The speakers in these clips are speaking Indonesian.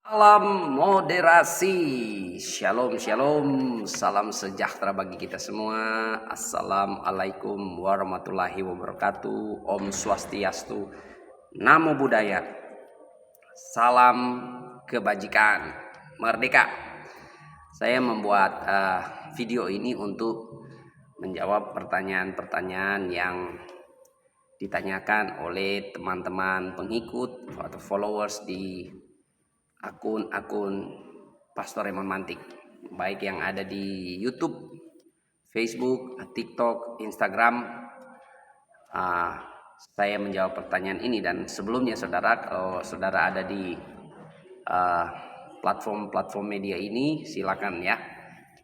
Salam moderasi, shalom shalom, salam sejahtera bagi kita semua. Assalamualaikum warahmatullahi wabarakatuh. Om Swastiastu, Namo Buddhaya, salam kebajikan, merdeka. Saya membuat video ini untuk menjawab pertanyaan-pertanyaan yang ditanyakan oleh teman-teman pengikut atau followers di akun-akun Pastor Raymond Mantik, baik yang ada di YouTube, Facebook, TikTok, Instagram. Saya menjawab pertanyaan ini, dan sebelumnya saudara, kalau saudara ada di platform media ini, silakan ya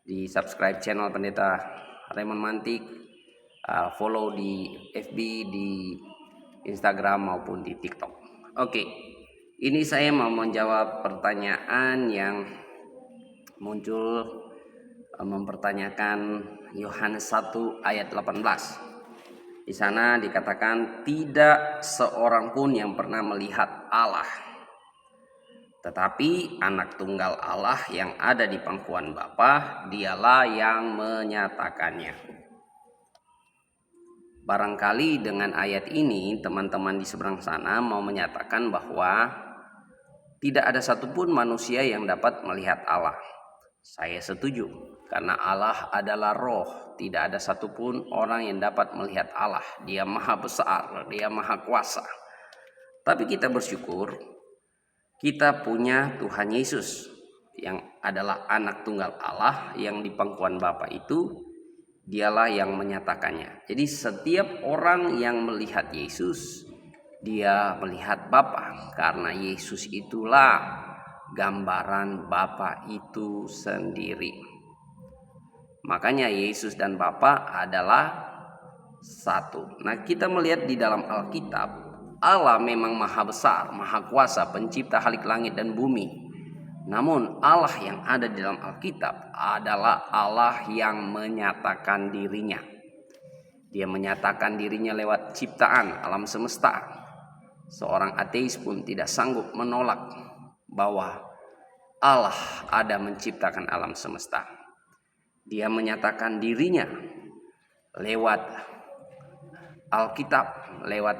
di subscribe channel Pendeta Raymond Mantik, follow di FB, di Instagram maupun di TikTok. Oke. Ini saya mau menjawab pertanyaan yang muncul, mempertanyakan Yohanes 1 ayat 18. Di sana dikatakan tidak seorang pun yang pernah melihat Allah, tetapi anak tunggal Allah yang ada di pangkuan Bapa, dialah yang menyatakannya. Barangkali dengan ayat ini teman-teman di seberang sana mau menyatakan bahwa tidak ada satupun manusia yang dapat melihat Allah. Saya setuju, karena Allah adalah roh. Tidak ada satupun orang yang dapat melihat Allah. Dia maha besar, dia maha kuasa. Tapi kita bersyukur, kita punya Tuhan Yesus yang adalah anak tunggal Allah yang di pangkuan Bapa itu. Dialah yang menyatakannya. Jadi setiap orang yang melihat Yesus, dia melihat Bapa, karena Yesus itulah gambaran Bapa itu sendiri. Makanya Yesus dan Bapa adalah satu. Nah, kita melihat di dalam Alkitab, Allah memang maha besar, maha kuasa, pencipta halik langit dan bumi. Namun Allah yang ada di dalam Alkitab adalah Allah yang menyatakan dirinya. Dia menyatakan dirinya lewat ciptaan alam semesta. Seorang ateis pun tidak sanggup menolak bahwa Allah ada menciptakan alam semesta. Dia menyatakan dirinya lewat Alkitab, lewat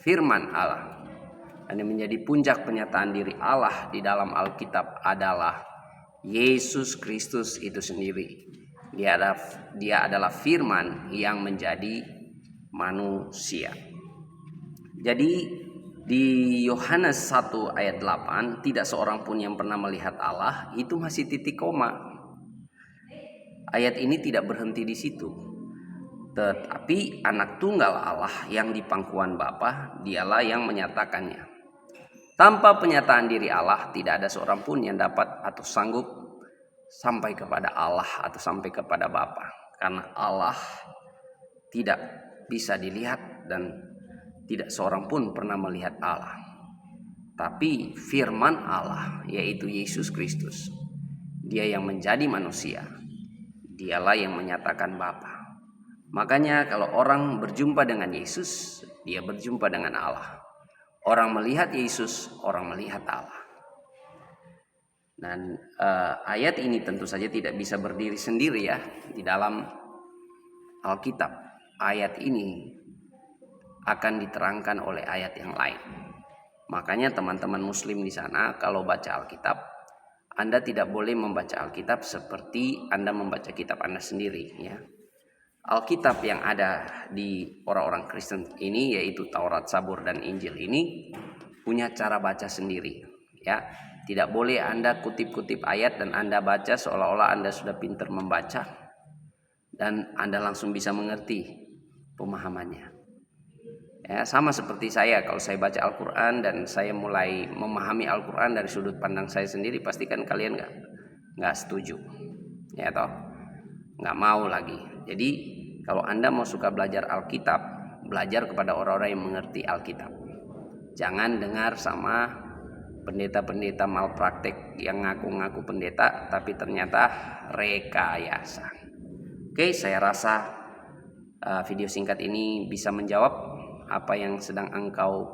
firman Allah. Dan yang menjadi puncak penyataan diri Allah di dalam Alkitab adalah Yesus Kristus itu sendiri. Dia adalah firman yang menjadi manusia. Jadi di Yohanes 1 ayat 8, tidak seorang pun yang pernah melihat Allah, itu masih titik koma. Ayat ini tidak berhenti di situ. Tetapi anak tunggal Allah yang di pangkuan Bapa, dialah yang menyatakannya. Tanpa penyataan diri Allah, tidak ada seorang pun yang dapat atau sanggup sampai kepada Allah atau sampai kepada Bapa. Karena Allah tidak bisa dilihat dan tidak seorang pun pernah melihat Allah. Tapi firman Allah, yaitu Yesus Kristus, dia yang menjadi manusia, dialah yang menyatakan Bapa. Makanya kalau orang berjumpa dengan Yesus, dia berjumpa dengan Allah. Orang melihat Yesus, orang melihat Allah. Dan ayat ini tentu saja tidak bisa berdiri sendiri ya di dalam Alkitab. Ayat ini akan diterangkan oleh ayat yang lain. Makanya teman-teman muslim di sana kalau baca Alkitab, Anda tidak boleh membaca Alkitab seperti Anda membaca kitab Anda sendiri ya. Alkitab yang ada di orang-orang Kristen ini, yaitu Taurat, Zabur, dan Injil ini punya cara baca sendiri ya. Tidak boleh Anda kutip-kutip ayat dan Anda baca seolah-olah Anda sudah pintar membaca dan Anda langsung bisa mengerti pemahamannya. Ya, sama seperti saya, kalau saya baca Al-Quran dan saya mulai memahami Al-Quran dari sudut pandang saya sendiri, pastikan kalian nggak setuju, ya toh, nggak mau lagi. Jadi kalau Anda mau suka belajar Alkitab, belajar kepada orang-orang yang mengerti Alkitab. Jangan dengar sama pendeta-pendeta malpraktek yang ngaku-ngaku pendeta tapi ternyata rekayasa. Oke, saya rasa video singkat ini bisa menjawab apa yang sedang engkau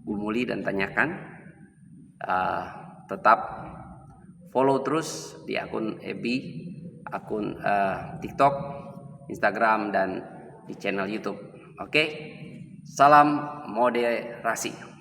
gumuli dan tanyakan. tetap follow terus di akun FB, akun TikTok, Instagram, dan di channel YouTube. Oke, salam moderasi.